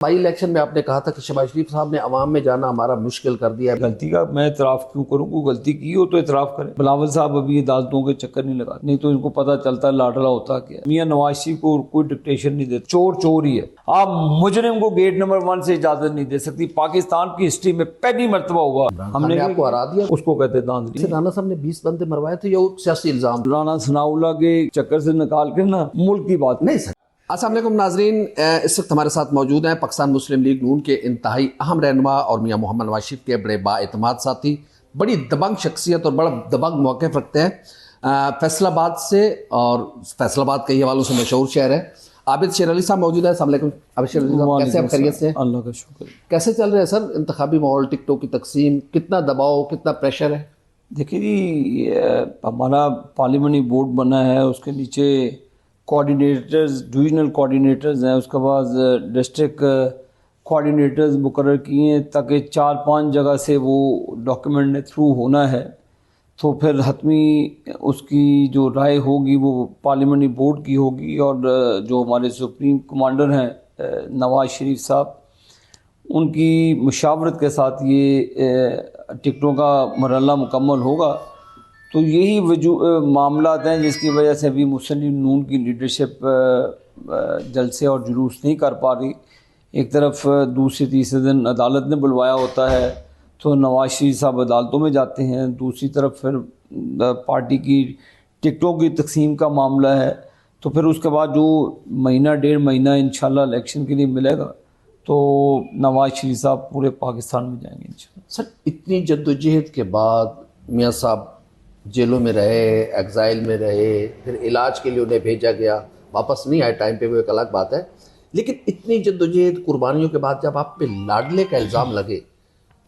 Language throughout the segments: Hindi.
बाई इलेक्शन में आपने कहा था कि शहबाज शरीफ साहब ने अवाम में जाना हमारा मुश्किल कर दिया। गलती का मैं इतराफ़ क्यों करूं? कोई गलती की हो तो इतराफ़ करें। बिलावल साहब अभी अदालतों के चक्कर नहीं लगा, नहीं तो इनको पता चलता लाडला होता क्या। मियां नवाज शरीफ को कोई डिक्टेशन नहीं देता, चोर चोर ही है। आप मुजरिम को गेट नंबर 1 से इजाजत नहीं दे सकती। पाकिस्तान की हिस्ट्री में पहली मरतबा हुआ हमने आपको हरा दिया। उसको कहते दांधली। राना साहब ने 20 बंदे मरवाए थे, ये सियासी इल्जाम। राना सनाउल्लाह के चक्कर से निकाल कर ना मुल्क की बात नहीं सर। अस्सलाम वालेकुम नाजरीन, इस वक्त हमारे साथ मौजूद हैं पाकिस्तान मुस्लिम लीग नून के इंतहाई अहम रहनुमा और मियां मोहम्मद नवाज शरीफ के बड़े बाएतमाद साथी, बड़ी दबंग शख्सियत और बड़ा दबंग मौक़िफ़ रखते हैं फैसलाबाद से, और फैसलाबाद कई हवालों से मशहूर शहर है। आबिद शेर अली साहब मौजूद है। अस्सलाम वालेकुम आबिद शेर अली साहब, कैसे आप? खैरियत से? अल्लाह का शुक्र। कैसे चल रहे हैं सर इंतखाबी माहौल, टिकटों की तकसीम, कितना दबाव, कितना प्रेशर है? देखिए जी, हमारा पार्लियामेंट्री बोर्ड बना है, उसके नीचे कोऑर्डिनेटर्स, डिविजनल कोऑर्डिनेटर्स हैं, उसके बाद डिस्ट्रिक्ट कोऑर्डिनेटर्स मुकर्रर किए हैं ताकि 4-5 जगह से वो डॉक्यूमेंट थ्रू होना है। तो फिर हतमी उसकी जो राय होगी वो पार्लियामेंट्री बोर्ड की होगी, और जो हमारे सुप्रीम कमांडर हैं नवाज शरीफ साहब, उनकी मुशावरत के साथ ये टिकटों का मरहला मुकम्मल होगा। तो यही मामला हैं जिसकी वजह से अभी मुस्लिम लीग नून की लीडरशिप जलसे और जुलूस नहीं कर पा रही। एक तरफ दूसरे तीसरे दिन अदालत ने बुलवाया होता है तो नवाज शरीफ साहब अदालतों में जाते हैं, दूसरी तरफ फिर पार्टी की टिकटों की तकसीम का मामला है। तो फिर उसके बाद जो महीना 1.5 महीना इंशाल्लाह इलेक्शन के लिए मिलेगा तो नवाज शरीफ साहब पूरे पाकिस्तान में जाएंगे इंशाल्लाह। सर, इतनी जद्दोजहद के बाद मियाँ साहब जेलों में रहे, एग्जाइल में रहे, फिर इलाज के लिए उन्हें भेजा गया, वापस नहीं आए टाइम पे, वो एक अलग बात है। लेकिन इतनी जद्दोजहद कुर्बानियों के बाद जब आप पे लाडले का इल्ज़ाम लगे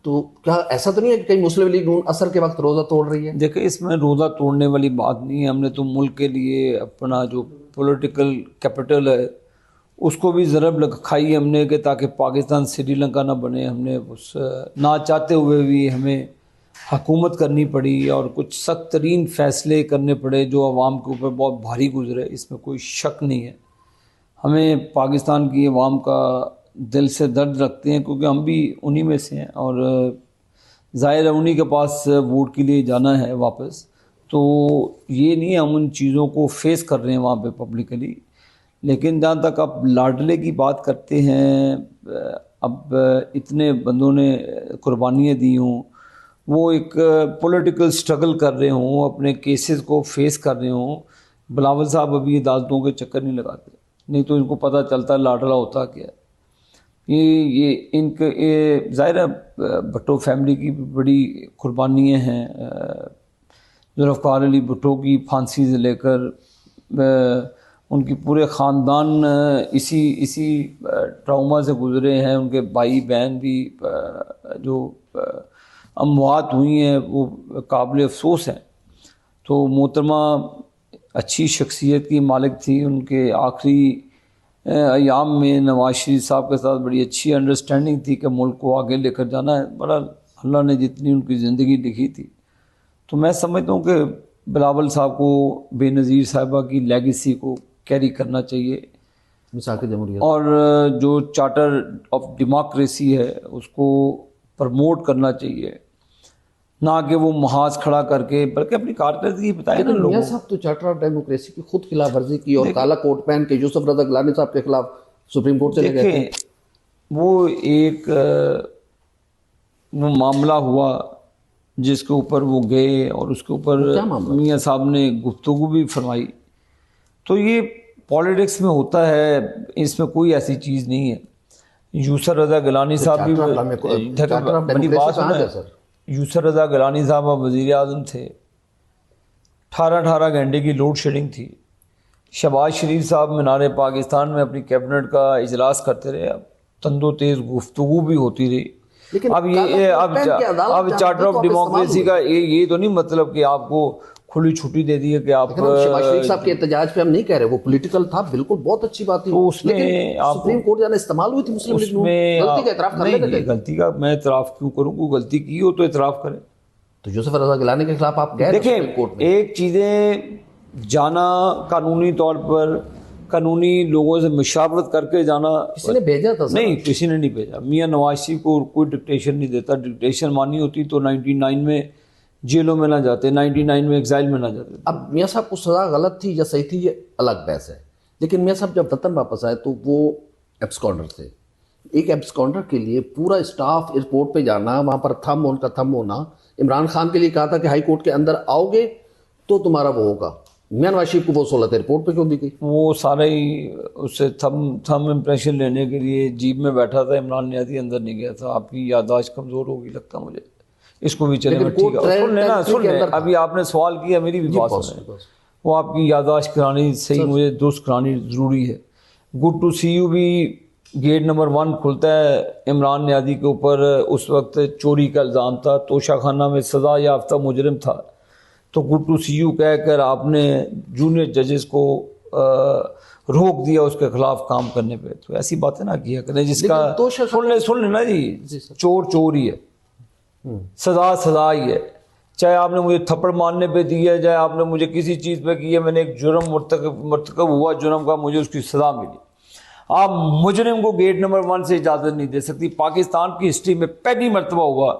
तो क्या ऐसा तो नहीं है कि कहीं मुस्लिम लीग नून असर के वक्त रोज़ा तोड़ रही है? देखिए, इसमें रोज़ा तोड़ने वाली बात नहीं है। हमने तो मुल्क के लिए अपना जो पॉलिटिकल कैपिटल है उसको भी ज़रब खाई हमने कि ताकि पाकिस्तान श्रीलंका ना बने। हमने उस ना चाहते हुए भी हमें हुकूमत करनी पड़ी और कुछ सख्त तरीन फ़ैसले करने पड़े जो आवाम के ऊपर बहुत भारी गुजरे, इसमें कोई शक नहीं है। हमें पाकिस्तान की आवाम का दिल से दर्द रखते हैं क्योंकि हम भी उन्हीं में से हैं, और ज़ाहिर है उन्हीं के पास वोट के लिए जाना है वापस। तो ये नहीं हम उन चीज़ों को फेस कर रहे हैं वहाँ पे पब्लिकली। लेकिन जहाँ तक आप लाडले की बात करते हैं, अब इतने बंदों ने कुर्बानियाँ दी हों, वो एक पॉलिटिकल स्ट्रगल कर रहे हों, अपने केसेस को फेस कर रहे हों, बिलावल साहब अभी अदालतों के चक्कर नहीं लगाते, नहीं तो इनको पता चलता लाडला होता क्या। ये इनके ज़ाहिर है भुट्टो फैमिली की बड़ी कुर्बानियाँ हैं। जुल्फ़िकार अली भुट्टो की फांसी से लेकर उनकी पूरे ख़ानदान इसी ट्रामा से गुज़रे हैं। उनके भाई बहन भी जो अमवात हुई हैं वो काबिल अफसोस हैं। तो मोहतरमा अच्छी शख्सियत की मालिक थी, उनके आखिरी अयाम में नवाज शरीफ साहब के साथ बड़ी अच्छी अंडरस्टैंडिंग थी कि मुल्क को आगे लेकर जाना है। बड़ा अल्लाह ने जितनी उनकी ज़िंदगी लिखी थी, तो मैं समझता हूँ कि बिलावल साहब को, बेनज़ीर साहिबा की लेगेसी को कैरी करना चाहिए, मिसाक जमहूरियत, और जो चार्टर ऑफ डेमोक्रेसी है उसको प्रमोट करना चाहिए, ना कि वो महाज खड़ा करके, बल्कि अपनी कारकर्दगी बताए ना लोगों। मियां साहब तो चार्टर ऑफ डेमोक्रेसी की खुद खिलाफ वर्जी की और काला कोट पहन के यूसुफ रज़ा गिलानी साहब के खिलाफ सुप्रीम कोर्ट चले गए थे। वो एक वो मामला हुआ जिसके ऊपर वो गए और उसके ऊपर मियां साहब ने गुफ्तगू भी फरमाई। तो ये पॉलिटिक्स में होता है, इसमें कोई ऐसी चीज़ नहीं है। यूसुफ रज़ा गिलानी साहब भी बड़ी बात है। यूसुफ रज़ा गिलानी साहब वज़ीर आज़म थे, 18 घंटे की लोड शेडिंग थी। शहबाज शरीफ साहब मीनार पाकिस्तान में अपनी कैबिनेट का इजलास करते रहे, अब तंदो तेज़ गुफ्तगू भी होती रही। अब अब चार्टर ऑफ डेमोक्रेसी का ये तो नहीं मतलब कि आपको खुली छुट्टी दे दी है कि आप शहबाज शरीफ साहब के एहतजाज पे हम नहीं कह रहे, वो पॉलिटिकल था, बिल्कुल बहुत अच्छी बात थी। तो उसमें सुप्रीम कोर्ट जाना इस्तेमाल हुई थी मुस्लिम लीग नून, गलती का इतराफ कर लेते थे। गलती का मैं इतराफ क्यों करूं? कोई गलती की हो तो इतराफ करें। तो यूसुफ रज़ा गिलानी के खिलाफ आप गए देखिए, एक चीज़ें जाना कानूनी तौर पर कानूनी लोगों से मुशावरत करके जाना। किसी ने भेजा था सर? नहीं, किसी ने नहीं भेजा। मियाँ नवाज शरीफ को कोई डिक्टेशन नहीं देता। डिक्टेशन मानी होती तो 99 में जेलों में ना जाते, 99 में एग्जाइल में ना जाते। अब मियाँ साहब को सजा गलत थी या सही थी ये अलग बहस है, लेकिन मियाँ साहब जब वतन वापस आए तो वो एब्सकॉन्डर थे। एक एब्सकॉन्डर के लिए पूरा स्टाफ एयरपोर्ट पे जाना, वहाँ पर उनका थंब होना, इमरान खान के लिए कहा था कि हाई कोर्ट के अंदर आओगे तो तुम्हारा वो होगा। मियाँ नवाज शरीफ को वो सहूलत एयरपोर्ट पे क्यों दी गई? वो सारे ही उससे थम इम्प्रेशन लेने के लिए जीप में बैठा था, इमरान नियाज़ी अंदर नहीं गया था। आपकी याददाश्त कमज़ोर होगी लगता मुझे। इसको भी चले लेकिन ठीक है, सुन लेना, सुन ले। अंदर अभी आपने सवाल किया, मेरी भी बात सुने। वो आपकी याददाश्त करानी सही, मुझे दुरुस्त करानी ज़रूरी है। गुड टू सी यू भी गेट नंबर 1 खुलता है इमरान नियाज़ी के ऊपर। उस वक्त चोरी का इल्ज़ाम था, तोशाखाना में सज़ा याफ्ता मुजरिम था। तो गुड टू सी यू कह कर आपने जूनियर जजेस को रोक दिया उसके खिलाफ काम करने पे। तो ऐसी बातें ना किया करें जिसका सुन लेना जी, चोर चोर ही है, सजा सजा ही है। चाहे आपने मुझे थप्पड़ मारने पे दिया, चाहे आपने मुझे किसी चीज़ पे किया, मैंने एक जुर्म मर्तकब हुआ जुर्म का, मुझे उसकी सज़ा मिली। आप मुजरिम को गेट नंबर 1 से इजाज़त नहीं दे सकती। पाकिस्तान की हिस्ट्री में पहली मरतबा हुआ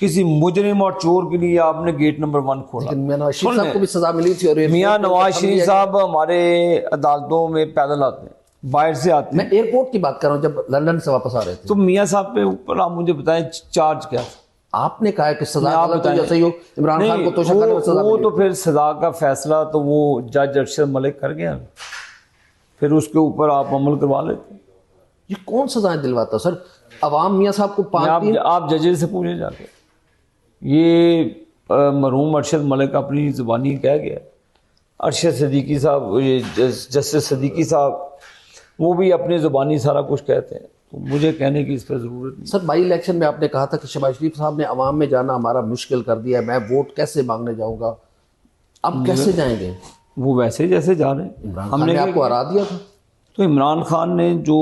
किसी मुजरिम और चोर के लिए आपने गेट नंबर 1 खोला। मियाँ नवाज शरीफ साहब को भी सजा मिली थी। और मियाँ नवाज शरीफ साहब हमारे अदालतों में पैदल आते हैं, बाहर से आते हैं। मैं एयरपोर्ट की बात कर रहा हूँ, जब लंदन से वापस आ रहे थे। तो मियाँ साहब पे ऊपर आप मुझे बताएं चार्ज क्या था? आपने कहा कि सजा गलत हो या सही हो, इमरान खान को तोशाखाने में सजा वो तो फिर सजा का फैसला तो वो जज अरशद मलिक कर गया, फिर उसके ऊपर आप अमल करवा लेते। ये कौन सजाएं दिलवाता सर? अवाम मियाँ साहब को आप जजेस से पूछे जाके। ये मरहूम अरशद मलिक अपनी ज़ुबानी कह गया। अरशद सिद्दीकी साहब, ये जस्टिस सिद्दीकी साहब, वो भी अपनी ज़ुबानी सारा कुछ कहते हैं। तो मुझे कहने की इस पर ज़रूरत नहीं। सर बाई इलेक्शन में आपने कहा था कि शहबाज शरीफ साहब ने अवाम में जाना हमारा मुश्किल कर दिया, मैं वोट कैसे मांगने जाऊँगा। अब कैसे जाएंगे? वो वैसे जैसे जा रहे हैं। इमरान खान ने आपको हरा दिया था। तो इमरान खान ने जो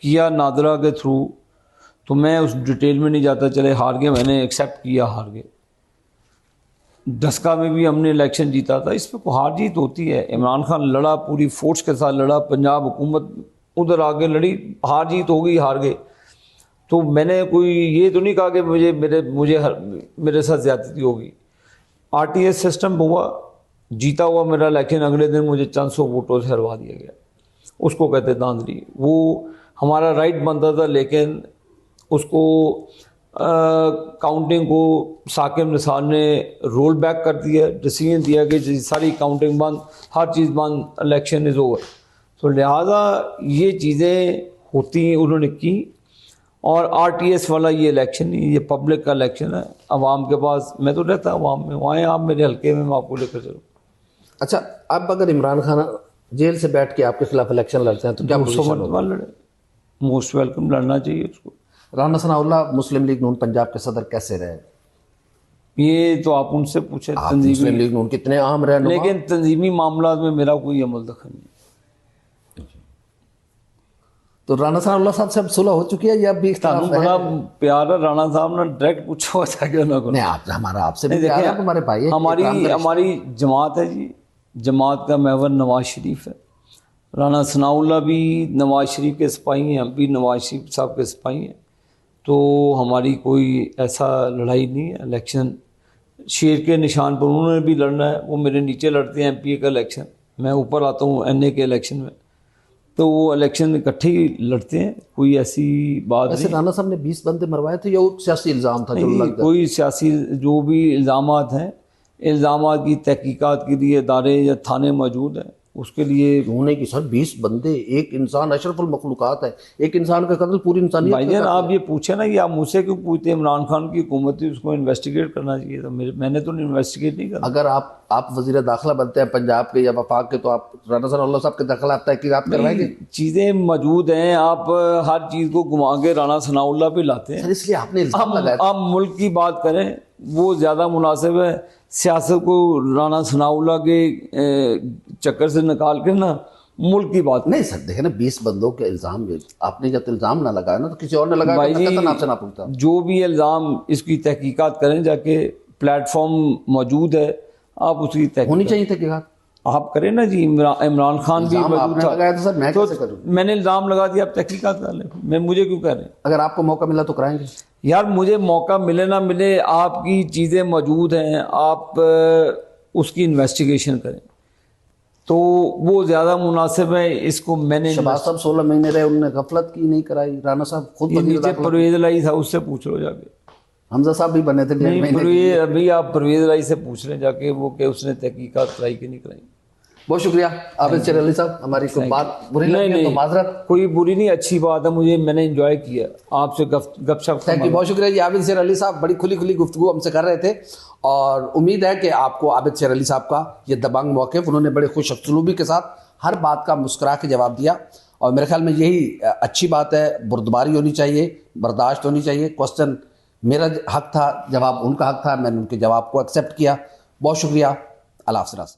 किया नादरा के थ्रू, तो मैं उस डिटेल में नहीं जाता। चले हार गए, मैंने एक्सेप्ट किया हार गए। डस्का में भी हमने इलेक्शन जीता था, इस पर हार जीत होती है। इमरान खान लड़ा, पूरी फोर्स के साथ लड़ा, पंजाब हुकूमत उधर आगे लड़ी, हार जीत हो गई, हार गए। तो मैंने कोई ये तो नहीं कहा कि मेरे साथ ज़्यादती होगी। RTS सिस्टम हुआ, जीता हुआ मेरा इलेक्शन, अगले दिन मुझे चंद सौ वोटों से हरवा दिया गया। उसको कहते धांधली। वो हमारा राइट बनता था, लेकिन उसको काउंटिंग को साकिब निसार ने रोल बैक कर दिया, डिसीजन दिया कि सारी काउंटिंग बंद, हर चीज़ बंद, इलेक्शन इज़ ओवर। तो लिहाजा ये चीज़ें होती उन्होंने की। और RTS वाला ये इलेक्शन नहीं, ये पब्लिक का इलेक्शन है, आवाम के पास। मैं तो रहता आवाम में, वहाँ आप मेरे हल्के में, मैं आपको लेकर चलूँ। अच्छा, अब अगर इमरान खान जेल से बैठ के आपके खिलाफ इलेक्शन लड़ते हैं तो क्या पोजीशन होगा? लड़े, मोस्ट वेलकम, लड़ना चाहिए उसको। राना सनाउल्लाह मुस्लिम लीग नून पंजाब के सदर कैसे रहे? ये तो आप उनसे पूछे। मुस्लिम लीग नून कितने अहम रहे, लेकिन तंजीमी मामला में मेरा कोई अमल दखल नहीं। तो राना सनाउल्लाह साहब से अब सुलह हो चुकी है या अभी इख्तिलाफ है? बड़ा प्यार है, राना साहब ने डायरेक्ट पूछा हुआ था कि नहीं, आप हमारा आपसे भी प्यार है, हमारे भाई है। हमारी जमात है जी, जमात का महवर नवाज शरीफ है। राना सनाउल्लाह भी नवाज शरीफ के सिपाही हैं, हम भी नवाज शरीफ साहब के सिपाही हैं। तो हमारी कोई ऐसा लड़ाई नहीं है। इलेक्शन शेर के निशान पर उन्होंने भी लड़ना है, वो मेरे नीचे लड़ते हैं MPA का इलेक्शन, मैं ऊपर आता हूँ NA के इलेक्शन में। तो वो इलेक्शन इकट्ठे ही लड़ते हैं, कोई ऐसी बात नहीं। राना साहब ने 20 बंदे मरवाए थे या वो सियासी इल्ज़ाम था? कोई सियासी जो भी इल्ज़ामात हैं, इल्ज़ामात की तहकीकात के लिए इदारे या थाने मौजूद हैं, उसके लिए होने की। सर 20 बंदे, एक इंसान अशरफुल मखलूकात है, एक इंसान का कत्ल पूरी इंसानियत। भाईजान आप ये पूछे ना, ये आप मुझसे क्यों पूछते? इमरान खान की हुकूमत थी, उसको इन्वेस्टिगेट करना चाहिए था। मैंने तो इन्वेस्टिगेट नहीं करा। अगर आप वज़ीर दाखिला बनते हैं पंजाब के या वफाक के, तो आप राना सनाउल्लाह साहब के दखल आप तहकीकात करवाएंगे? चीज़ें मौजूद हैं, आप हर चीज़ को घुमा के राना सनाउल्लाह पे लाते हैं। इसलिए आपने इल्ज़ाम लगाया। आप मुल्क की बात करें, वो ज़्यादा मुनासिब है। सियासत को राना सनाउल्लाह के चक्कर से निकाल के ना मुल्क की बात नहीं सर, देखे ना 20 बंदों के इल्ज़ाम, आपने जब इल्ज़ाम ना लगाया ना तो किसी और ने लगाया, आपसे ना पूछता। जो भी इल्ज़ाम, इसकी तहकीकात करें जाके, प्लेटफॉर्म मौजूद है, आप उसकी तहकीकात होनी चाहिए तहकीकात। आप करें ना जी, इमरान खान भी इल्जाम मौजूद आपने था। लगाया तो सर मैं तो कैसे करूं? मैंने इल्ज़ाम लगा दिया, अब तहकीकात कर ले, मैं मुझे क्यों कह रहे हैं? अगर आपको मौका मिला तो कराएंगे? यार मुझे मौका मिले ना मिले, आपकी चीज़ें मौजूद हैं, आप उसकी इन्वेस्टिगेशन करें तो वो ज़्यादा मुनासिब है। इसको मैंने शहबाज साहब 16 महीने रहे, उन्होंने गफलत की नहीं कराई। राणा साहब खुद ये वजीर नीचे दाखिला, परवेज लाई था, उससे पूछ लो जाके। हमजा साहब भी बने थे 1.5 नहीं महीने के परवेज, लिए। अभी आप परवेज लाई से पूछ लें जाके वो कि उसने तहकीकात कराई कि नहीं कराई। बहुत शुक्रिया आबिद शेर अली साहब, हमारी कोई बात बुरी नहीं लगी है तो नहीं, माजरत। कोई बुरी नहीं, अच्छी बात है, मुझे मैंने एंजॉय किया आपसे गपशप। थैंक यू, बहुत शुक्रिया जी। आबिद शेर अली साहब बड़ी खुली खुली गुफ्तगू हमसे कर रहे थे और उम्मीद है कि आपको आबिद शेर अली साहब का ये दबंग मौक़िफ़, उन्होंने बड़े खुश असलूबी के साथ हर बात का मुस्कुरा के जवाब दिया और मेरे ख्याल में यही अच्छी बात है। बुर्दबारी होनी चाहिए, बर्दाश्त होनी चाहिए। क्वेश्चन मेरा हक था, जवाब उनका हक था, मैंने उनके जवाब को एक्सेप्ट किया। बहुत शुक्रिया। अल्लाह हाफ़िज़।